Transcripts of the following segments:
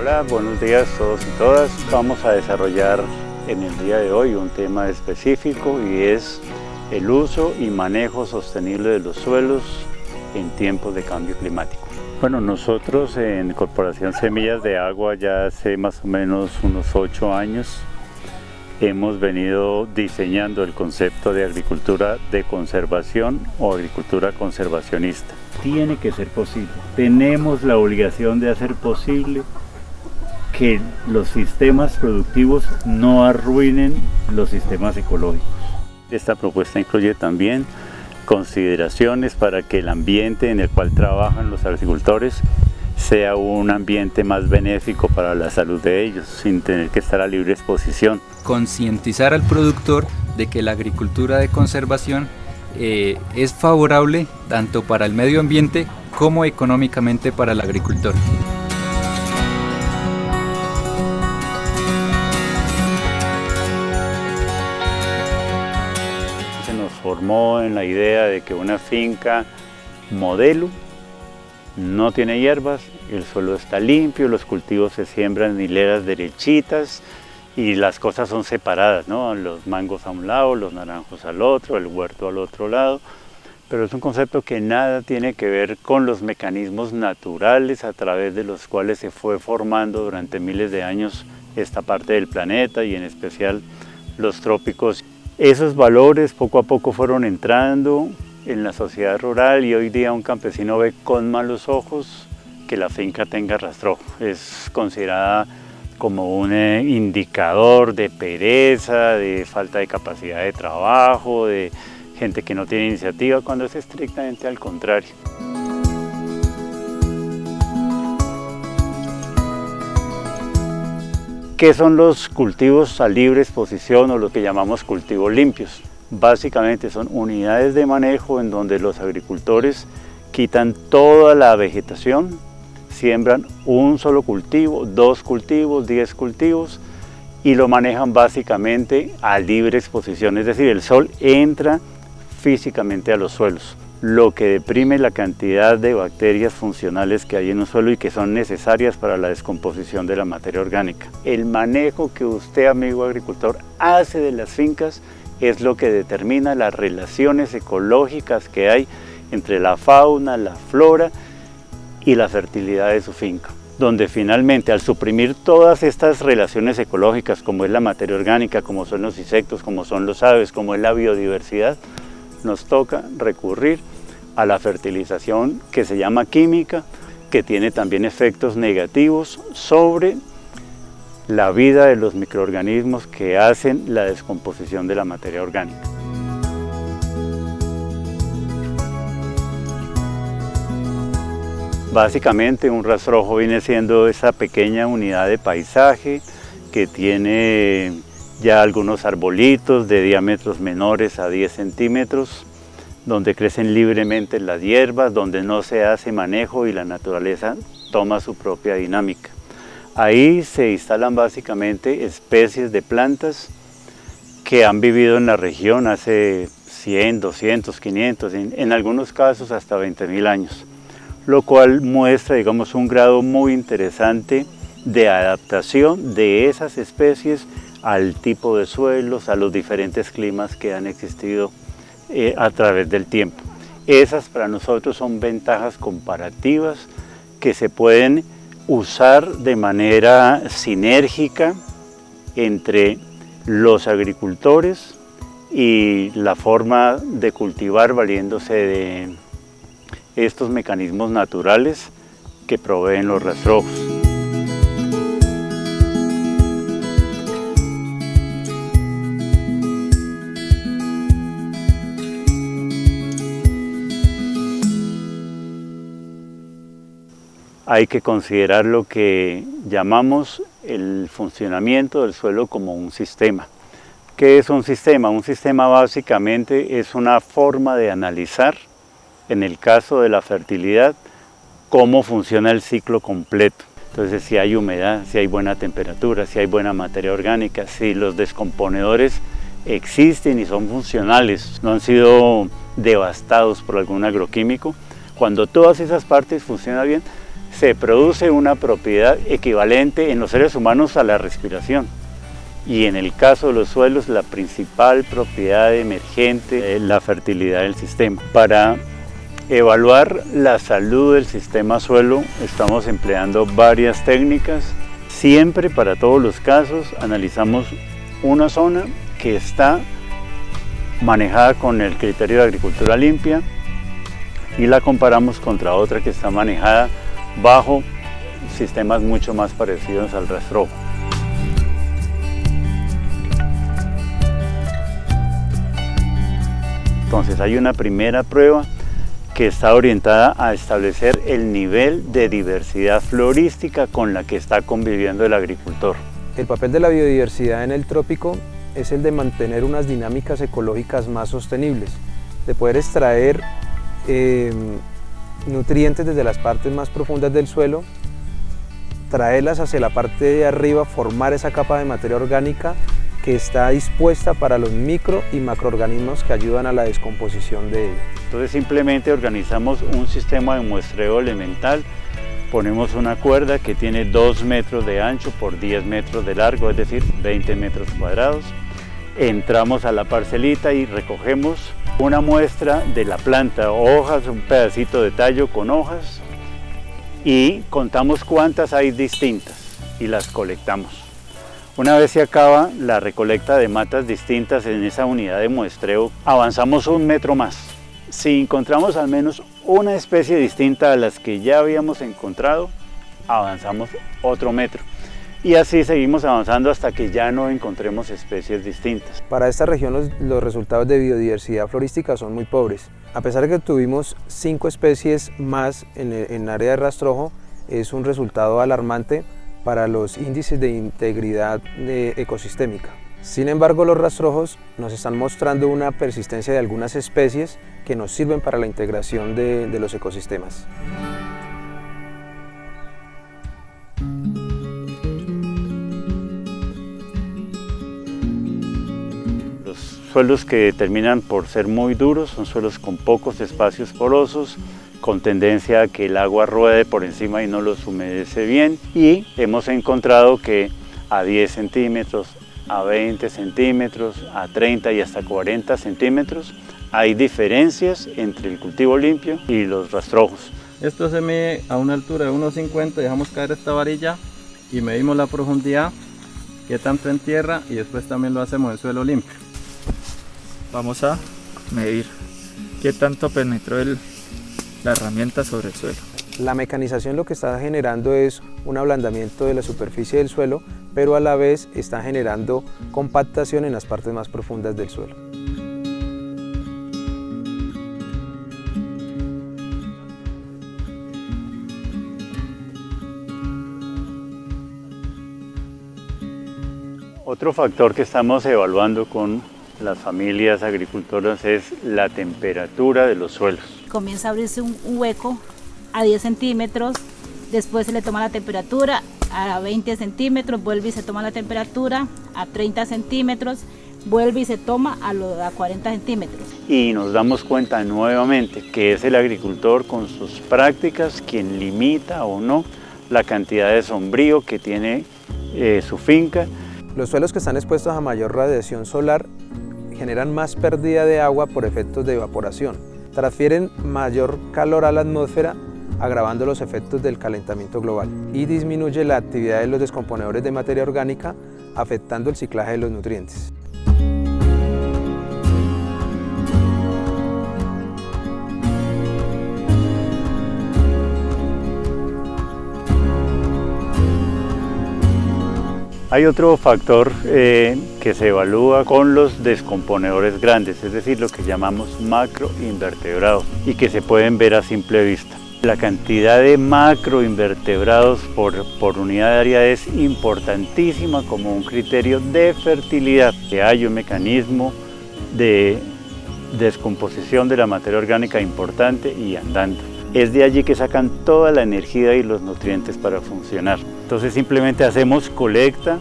Hola, buenos días a todos y todas. Vamos a desarrollar en el día de hoy un tema específico y es el uso y manejo sostenible de los suelos en tiempos de cambio climático. Bueno, nosotros en Corporación Semillas de Agua ya hace más o menos unos 8 años hemos venido diseñando el concepto de agricultura de conservación o agricultura conservacionista. Tiene que ser posible. Tenemos la obligación de hacer posible que los sistemas productivos no arruinen los sistemas ecológicos. Esta propuesta incluye también consideraciones para que el ambiente en el cual trabajan los agricultores sea un ambiente más benéfico para la salud de ellos, sin tener que estar a libre exposición. Concientizar al productor de que la agricultura de conservación es favorable tanto para el medio ambiente como económicamente para el agricultor. Se nos formó en la idea de que una finca modelo no tiene hierbas, el suelo está limpio, los cultivos se siembran en hileras derechitas y las cosas son separadas, ¿no? Los mangos a un lado, los naranjos al otro, el huerto al otro lado, pero es un concepto que nada tiene que ver con los mecanismos naturales a través de los cuales se fue formando durante miles de años esta parte del planeta y en especial los trópicos. Esos valores poco a poco fueron entrando en la sociedad rural y hoy día un campesino ve con malos ojos que la finca tenga rastrojo. Es considerada como un indicador de pereza, de falta de capacidad de trabajo, de gente que no tiene iniciativa, cuando es estrictamente al contrario. ¿Qué son los cultivos a libre exposición o lo que llamamos cultivos limpios? Básicamente son unidades de manejo en donde los agricultores quitan toda la vegetación, siembran un solo cultivo, 2 cultivos, 10 cultivos y lo manejan básicamente a libre exposición, es decir, el sol entra físicamente a los suelos, lo que deprime la cantidad de bacterias funcionales que hay en un suelo y que son necesarias para la descomposición de la materia orgánica. El manejo que usted, amigo agricultor, hace de las fincas es lo que determina las relaciones ecológicas que hay entre la fauna, la flora y la fertilidad de su finca, donde finalmente al suprimir todas estas relaciones ecológicas, como es la materia orgánica, como son los insectos, como son los aves, como es la biodiversidad, nos toca recurrir a la fertilización que se llama química, que tiene también efectos negativos sobre la vida de los microorganismos que hacen la descomposición de la materia orgánica. Básicamente un rastrojo viene siendo esa pequeña unidad de paisaje que tiene ya algunos arbolitos de diámetros menores a 10 centímetros, donde crecen libremente las hierbas, donde no se hace manejo y la naturaleza toma su propia dinámica. Ahí se instalan básicamente especies de plantas que han vivido en la región hace 100, 200, 500, en algunos casos hasta 20.000 años, lo cual muestra, digamos, un grado muy interesante de adaptación de esas especies al tipo de suelos, a los diferentes climas que han existido a través del tiempo. Esas para nosotros son ventajas comparativas que se pueden usar de manera sinérgica entre los agricultores y la forma de cultivar valiéndose de estos mecanismos naturales que proveen los rastrojos. Hay que considerar lo que llamamos el funcionamiento del suelo como un sistema. ¿Qué es un sistema? Un sistema básicamente es una forma de analizar, en el caso de la fertilidad, cómo funciona el ciclo completo. Entonces, si hay humedad, si hay buena temperatura, si hay buena materia orgánica, si los descomponedores existen y son funcionales, no han sido devastados por algún agroquímico. Cuando todas esas partes funcionan bien, se produce una propiedad equivalente en los seres humanos a la respiración. Y en el caso de los suelos, la principal propiedad emergente es la fertilidad del sistema. Para evaluar la salud del sistema suelo, estamos empleando varias técnicas. Siempre, para todos los casos, analizamos una zona que está manejada con el criterio de agricultura limpia y la comparamos contra otra que está manejada bajo sistemas mucho más parecidos al rastrojo. Entonces hay una primera prueba que está orientada a establecer el nivel de diversidad florística con la que está conviviendo el agricultor. El papel de la biodiversidad en el trópico es el de mantener unas dinámicas ecológicas más sostenibles, de poder extraer nutrientes desde las partes más profundas del suelo, traerlas hacia la parte de arriba, formar esa capa de materia orgánica que está dispuesta para los micro y macroorganismos que ayudan a la descomposición de ella. Entonces simplemente organizamos un sistema de muestreo elemental, ponemos una cuerda que tiene 2 metros de ancho por 10 metros de largo, es decir, 20 metros cuadrados. Entramos a la parcelita y recogemos una muestra de la planta, hojas, un pedacito de tallo con hojas, y contamos cuántas hay distintas y las colectamos. Una vez se acaba la recolecta de matas distintas en esa unidad de muestreo, avanzamos 1 metro más. Si encontramos al menos una especie distinta a las que ya habíamos encontrado, avanzamos otro metro. Y así seguimos avanzando hasta que ya no encontremos especies distintas. Para esta región los resultados de biodiversidad florística son muy pobres. A pesar de que tuvimos 5 especies más en área de rastrojo, es un resultado alarmante para los índices de integridad ecosistémica. Sin embargo, los rastrojos nos están mostrando una persistencia de algunas especies que nos sirven para la integración de los ecosistemas. Los suelos que terminan por ser muy duros son suelos con pocos espacios porosos, con tendencia a que el agua ruede por encima y no los humedece bien, y hemos encontrado que a 10 centímetros, a 20 centímetros, a 30 y hasta 40 centímetros hay diferencias entre el cultivo limpio y los rastrojos. Esto se mide a una altura de 1,50, dejamos caer esta varilla y medimos la profundidad, qué tanto en tierra, y después también lo hacemos en suelo limpio. Vamos a medir qué tanto penetró la herramienta sobre el suelo. La mecanización lo que está generando es un ablandamiento de la superficie del suelo, pero a la vez está generando compactación en las partes más profundas del suelo. Otro factor que estamos evaluando con las familias agricultoras es la temperatura de los suelos. Comienza a abrirse un hueco a 10 centímetros, después se le toma la temperatura a 20 centímetros, vuelve y se toma la temperatura a 30 centímetros, vuelve y se toma a 40 centímetros. Y nos damos cuenta nuevamente que es el agricultor con sus prácticas quien limita o no la cantidad de sombrío que tiene su finca. Los suelos que están expuestos a mayor radiación solar generan más pérdida de agua por efectos de evaporación. Transfieren mayor calor a la atmósfera, agravando los efectos del calentamiento global, y disminuye la actividad de los descomponedores de materia orgánica, afectando el ciclaje de los nutrientes. Hay otro factor que se evalúa con los descomponedores grandes, es decir, lo que llamamos macroinvertebrados, y que se pueden ver a simple vista. La cantidad de macroinvertebrados por unidad de área es importantísima como un criterio de fertilidad. Hay un mecanismo de descomposición de la materia orgánica importante y andando. Es de allí que sacan toda la energía y los nutrientes para funcionar. Entonces simplemente hacemos colecta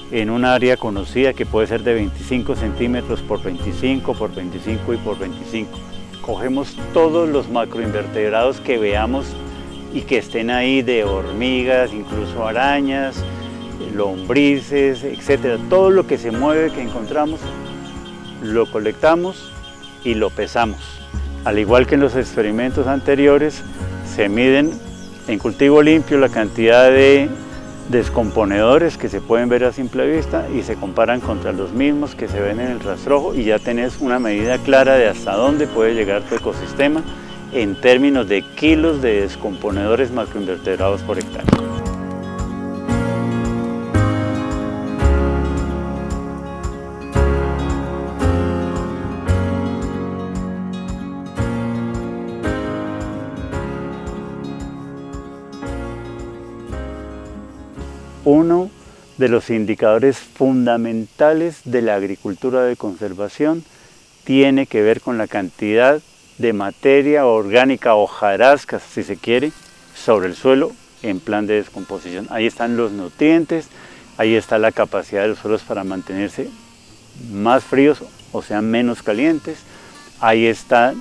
en un área conocida que puede ser de 25 centímetros por 25 por 25 y por 25. Cogemos todos los macroinvertebrados que veamos y que estén ahí de hormigas, incluso arañas, lombrices, etcétera. Todo lo que se mueve que encontramos lo colectamos y lo pesamos. Al igual que en los experimentos anteriores, se miden en cultivo limpio la cantidad de descomponedores que se pueden ver a simple vista y se comparan contra los mismos que se ven en el rastrojo, y ya tenés una medida clara de hasta dónde puede llegar tu ecosistema en términos de kilos de descomponedores macroinvertebrados por hectárea. Uno de los indicadores fundamentales de la agricultura de conservación tiene que ver con la cantidad de materia orgánica, hojarasca, si se quiere, sobre el suelo en plan de descomposición. Ahí están los nutrientes, ahí está la capacidad de los suelos para mantenerse más fríos, o sea, menos calientes. Ahí está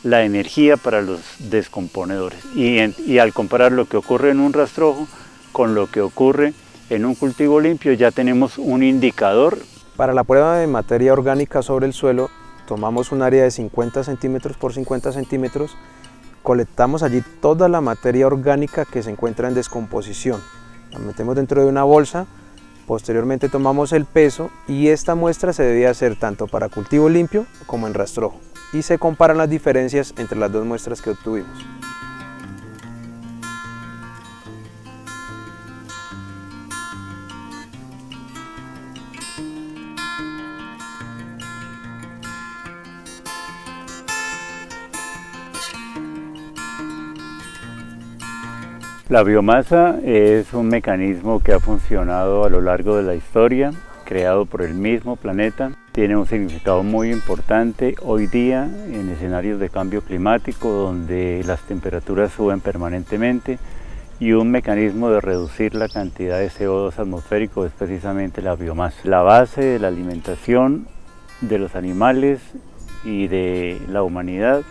la energía para los descomponedores. Y al comparar lo que ocurre en un rastrojo con lo que ocurre en un cultivo limpio, ya tenemos un indicador. Para la prueba de materia orgánica sobre el suelo, tomamos un área de 50 centímetros por 50 centímetros, colectamos allí toda la materia orgánica que se encuentra en descomposición, la metemos dentro de una bolsa, posteriormente tomamos el peso, y esta muestra se debía hacer tanto para cultivo limpio como en rastrojo, y se comparan las diferencias entre las dos muestras que obtuvimos. La biomasa es un mecanismo que ha funcionado a lo largo de la historia, creado por el mismo planeta. Tiene un significado muy importante hoy día en escenarios de cambio climático, donde las temperaturas suben permanentemente, y un mecanismo de reducir la cantidad de CO2 atmosférico es precisamente la biomasa. La base de la alimentación de los animales y de la humanidad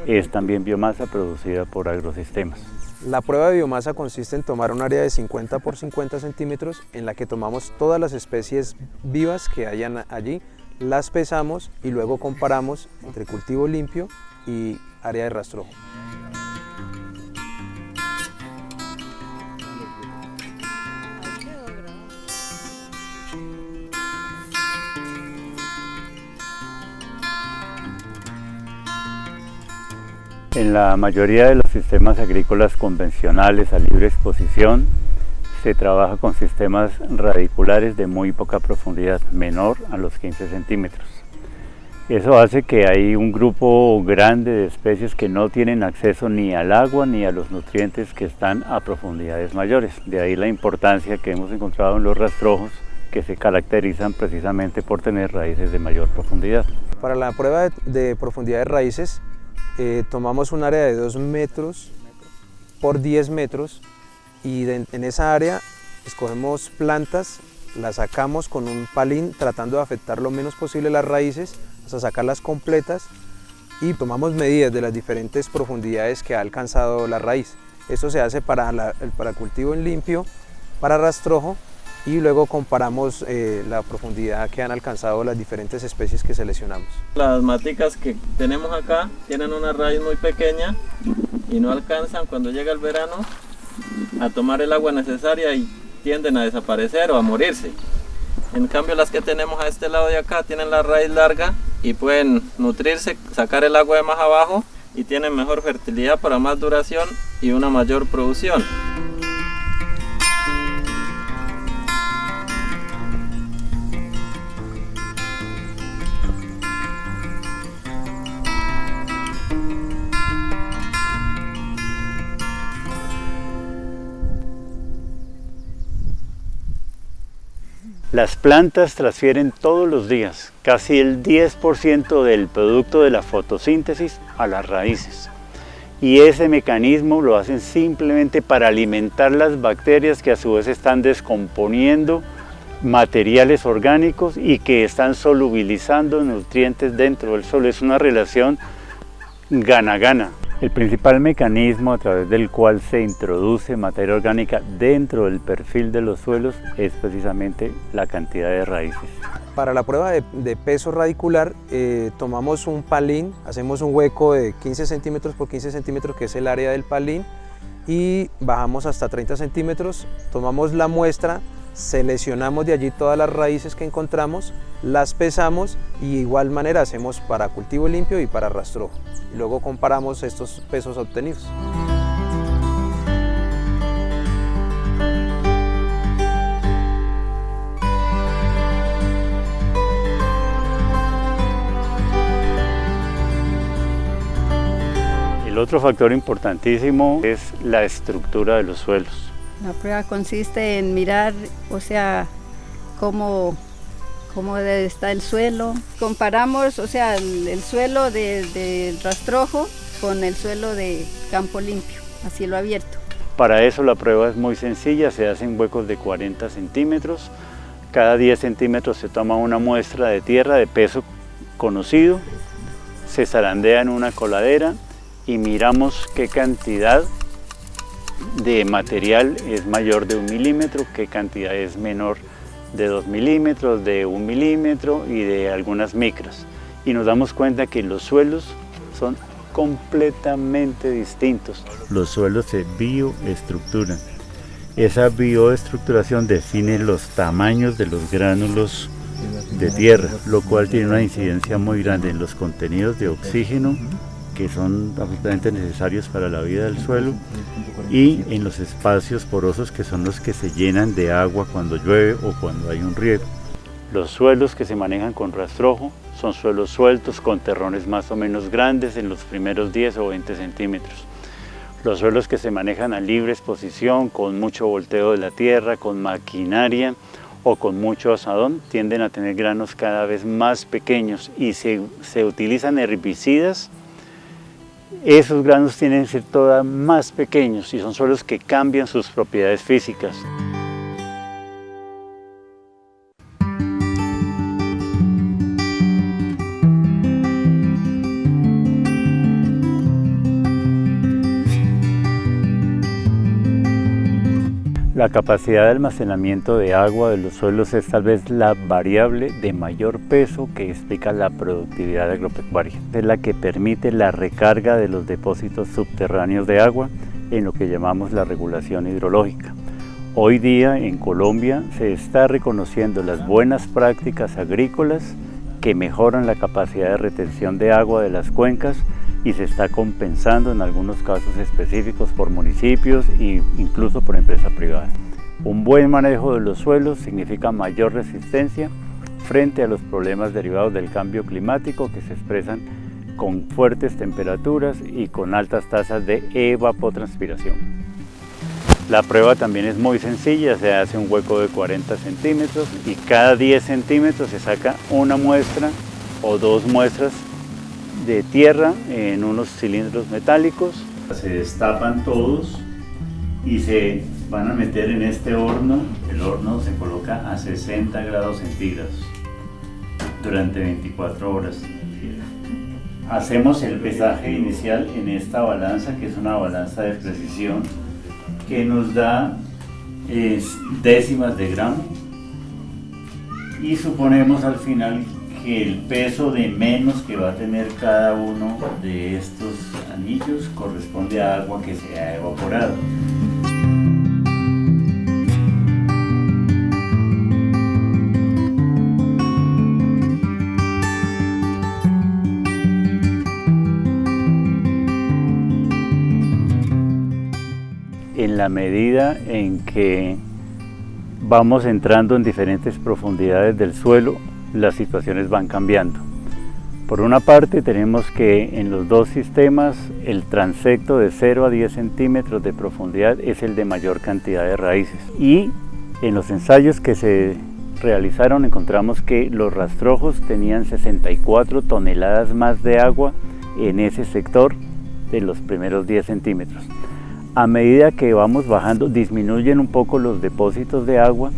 es también biomasa producida por agrosistemas. La prueba de biomasa consiste en tomar un área de 50 por 50 centímetros en la que tomamos todas las especies vivas que hayan allí, las pesamos y luego comparamos entre cultivo limpio y área de rastrojo. En la mayoría de los sistemas agrícolas convencionales a libre exposición se trabaja con sistemas radiculares de muy poca profundidad, menor a los 15 centímetros. Eso hace que hay un grupo grande de especies que no tienen acceso ni al agua ni a los nutrientes que están a profundidades mayores. De ahí la importancia que hemos encontrado en los rastrojos, que se caracterizan precisamente por tener raíces de mayor profundidad. Para la prueba de profundidad de raíces, tomamos un área de 2 metros por 10 metros y en esa área escogemos plantas, las sacamos con un palín tratando de afectar lo menos posible las raíces hasta sacarlas completas, y tomamos medidas de las diferentes profundidades que ha alcanzado la raíz. Esto se hace para cultivo en limpio, para rastrojo, y luego comparamos la profundidad que han alcanzado las diferentes especies que seleccionamos. Las maticas que tenemos acá tienen una raíz muy pequeña y no alcanzan cuando llega el verano a tomar el agua necesaria y tienden a desaparecer o a morirse. En cambio, las que tenemos a este lado de acá tienen la raíz larga y pueden nutrirse, sacar el agua de más abajo, y tienen mejor fertilidad para más duración y una mayor producción. Las plantas transfieren todos los días casi el 10% del producto de la fotosíntesis a las raíces. Y ese mecanismo lo hacen simplemente para alimentar las bacterias que a su vez están descomponiendo materiales orgánicos y que están solubilizando nutrientes dentro del suelo. Es una relación gana-gana. El principal mecanismo a través del cual se introduce materia orgánica dentro del perfil de los suelos es precisamente la cantidad de raíces. Para la prueba de peso radicular tomamos un palín, hacemos un hueco de 15 centímetros por 15 centímetros, que es el área del palín, y bajamos hasta 30 centímetros, tomamos la muestra, seleccionamos de allí todas las raíces que encontramos, las pesamos y de igual manera hacemos para cultivo limpio y para rastrojo. Y luego comparamos estos pesos obtenidos. El otro factor importantísimo es la estructura de los suelos. La prueba consiste en mirar, o sea, cómo está el suelo. Comparamos, o sea, el suelo del rastrojo con el suelo de campo limpio, a cielo abierto. Para eso la prueba es muy sencilla, se hacen huecos de 40 centímetros. Cada 10 centímetros se toma una muestra de tierra de peso conocido, se zarandea en una coladera y miramos qué cantidad de material es mayor de 1 milímetro, qué cantidad es menor de 2 milímetros, de 1 milímetro y de algunas micras. Y nos damos cuenta que los suelos son completamente distintos. Los suelos se bioestructuran. Esa bioestructuración define los tamaños de los gránulos de tierra, lo cual tiene una incidencia muy grande en los contenidos de oxígeno, que son absolutamente necesarios para la vida del suelo, y en los espacios porosos, que son los que se llenan de agua cuando llueve o cuando hay un riego. Los suelos que se manejan con rastrojo son suelos sueltos con terrones más o menos grandes en los primeros 10 o 20 centímetros. Los suelos que se manejan a libre exposición, con mucho volteo de la tierra, con maquinaria o con mucho asadón, tienden a tener granos cada vez más pequeños y se utilizan herbicidas. Esos granos tienen que ser todavía más pequeños y son suelos que cambian sus propiedades físicas. La capacidad de almacenamiento de agua de los suelos es tal vez la variable de mayor peso que explica la productividad agropecuaria. Es la que permite la recarga de los depósitos subterráneos de agua en lo que llamamos la regulación hidrológica. Hoy día en Colombia se está reconociendo las buenas prácticas agrícolas que mejoran la capacidad de retención de agua de las cuencas y se está compensando en algunos casos específicos por municipios e incluso por empresas privadas. Un buen manejo de los suelos significa mayor resistencia frente a los problemas derivados del cambio climático, que se expresan con fuertes temperaturas y con altas tasas de evapotranspiración. La prueba también es muy sencilla, se hace un hueco de 40 centímetros y cada 10 centímetros se saca una muestra o dos muestras de tierra en unos cilindros metálicos. Se destapan todos y se van a meter en este horno. El horno se coloca a 60 grados centígrados durante 24 horas. Hacemos el pesaje inicial en esta balanza, que es una balanza de precisión, que nos da décimas de gramo, y suponemos al final que el peso de menos que va a tener cada uno de estos anillos corresponde a agua que se ha evaporado. En la medida en que vamos entrando en diferentes profundidades del suelo, las situaciones van cambiando. Por una parte, tenemos que en los dos sistemas el transecto de 0 a 10 centímetros de profundidad es el de mayor cantidad de raíces, y en los ensayos que se realizaron encontramos que los rastrojos tenían 64 toneladas más de agua en ese sector de los primeros 10 centímetros. A medida que vamos bajando, disminuyen un poco los depósitos de agua,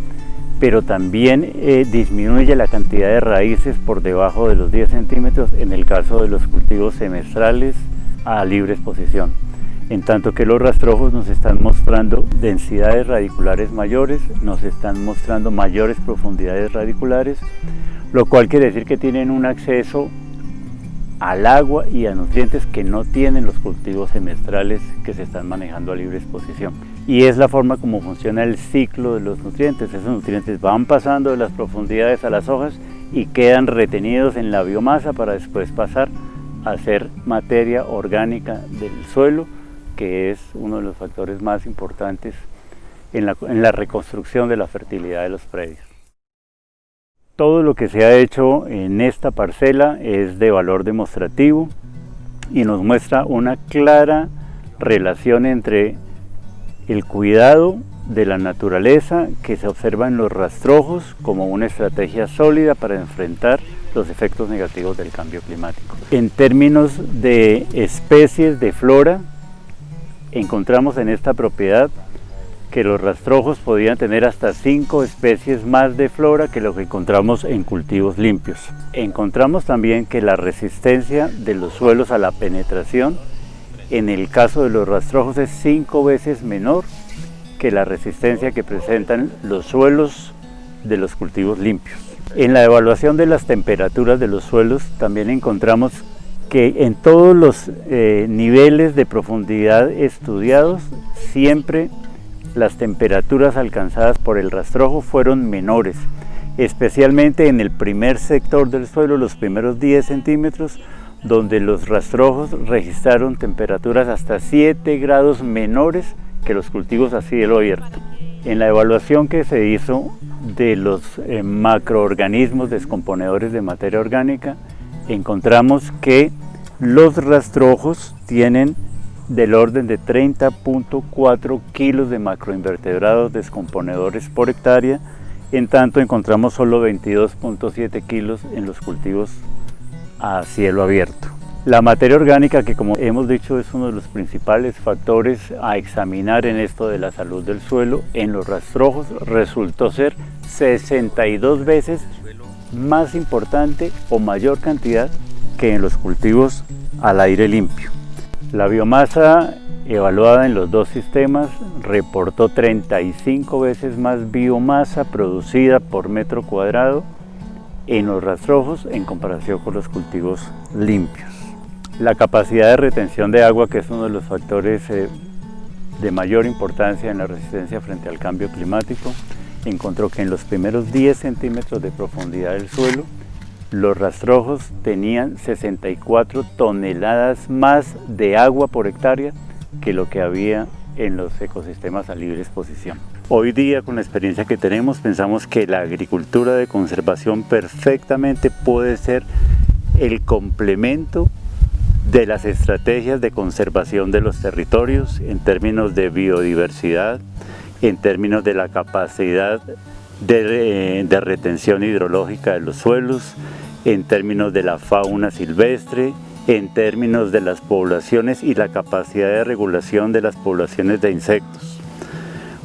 pero también disminuye la cantidad de raíces por debajo de los 10 centímetros en el caso de los cultivos semestrales a libre exposición, en tanto que los rastrojos nos están mostrando densidades radiculares mayores, nos están mostrando mayores profundidades radiculares, lo cual quiere decir que tienen un acceso al agua y a nutrientes que no tienen los cultivos semestrales que se están manejando a libre exposición. Y es la forma como funciona el ciclo de los nutrientes. Esos nutrientes van pasando de las profundidades a las hojas y quedan retenidos en la biomasa para después pasar a ser materia orgánica del suelo, que es uno de los factores más importantes en la reconstrucción de la fertilidad de los predios. Todo lo que se ha hecho en esta parcela es de valor demostrativo y nos muestra una clara relación entre el cuidado de la naturaleza que se observa en los rastrojos como una estrategia sólida para enfrentar los efectos negativos del cambio climático. En términos de especies de flora, encontramos en esta propiedad que los rastrojos podían tener hasta 5 especies más de flora que lo que encontramos en cultivos limpios. Encontramos también que la resistencia de los suelos a la penetración en el caso de los rastrojos es 5 veces menor que la resistencia que presentan los suelos de los cultivos limpios. En la evaluación de las temperaturas de los suelos también encontramos que en todos los niveles de profundidad estudiados siempre las temperaturas alcanzadas por el rastrojo fueron menores, especialmente en el primer sector del suelo, los primeros 10 centímetros, donde los rastrojos registraron temperaturas hasta 7 grados menores que los cultivos a cielo abierto. En la evaluación que se hizo de los macroorganismos descomponedores de materia orgánica, encontramos que los rastrojos tienen del orden de 30.4 kilos de macroinvertebrados descomponedores por hectárea, en tanto encontramos solo 22.7 kilos en los cultivos a cielo abierto. La materia orgánica, que como hemos dicho es uno de los principales factores a examinar en esto de la salud del suelo, en los rastrojos resultó ser 62 veces más importante o mayor cantidad que en los cultivos al aire limpio. La biomasa evaluada en los dos sistemas reportó 35 veces más biomasa producida por metro cuadrado en los rastrojos en comparación con los cultivos limpios. La capacidad de retención de agua, que es uno de los factores de mayor importancia en la resistencia frente al cambio climático, encontró que en los primeros 10 centímetros de profundidad del suelo, los rastrojos tenían 64 toneladas más de agua por hectárea que lo que había en los ecosistemas a libre exposición. Hoy día, con la experiencia que tenemos, pensamos que la agricultura de conservación perfectamente puede ser el complemento de las estrategias de conservación de los territorios en términos de biodiversidad, en términos de la capacidad de retención hidrológica de los suelos, en términos de la fauna silvestre, en términos de las poblaciones y la capacidad de regulación de las poblaciones de insectos.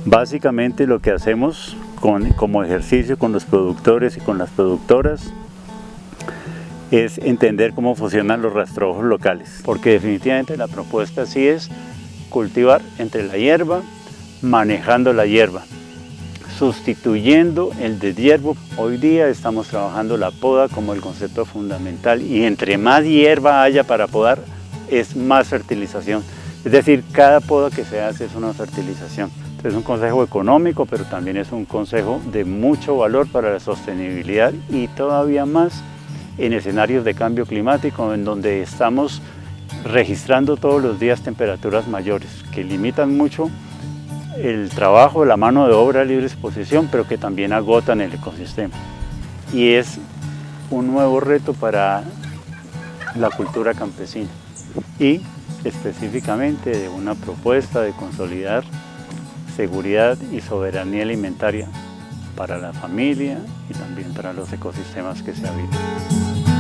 Básicamente lo que hacemos como ejercicio con los productores y con las productoras es entender cómo funcionan los rastrojos locales, porque definitivamente la propuesta sí es cultivar entre la hierba, manejando la hierba, sustituyendo el deshiervo. Hoy día estamos trabajando la poda como el concepto fundamental, y entre más hierba haya para podar es más fertilización, es decir, cada poda que se hace es una fertilización. Es un consejo económico, pero también es un consejo de mucho valor para la sostenibilidad, y todavía más en escenarios de cambio climático, en donde estamos registrando todos los días temperaturas mayores que limitan mucho el trabajo, la mano de obra a libre exposición, pero que también agotan el ecosistema. Y es un nuevo reto para la cultura campesina, y específicamente de una propuesta de consolidar seguridad y soberanía alimentaria para la familia y también para los ecosistemas que se habitan.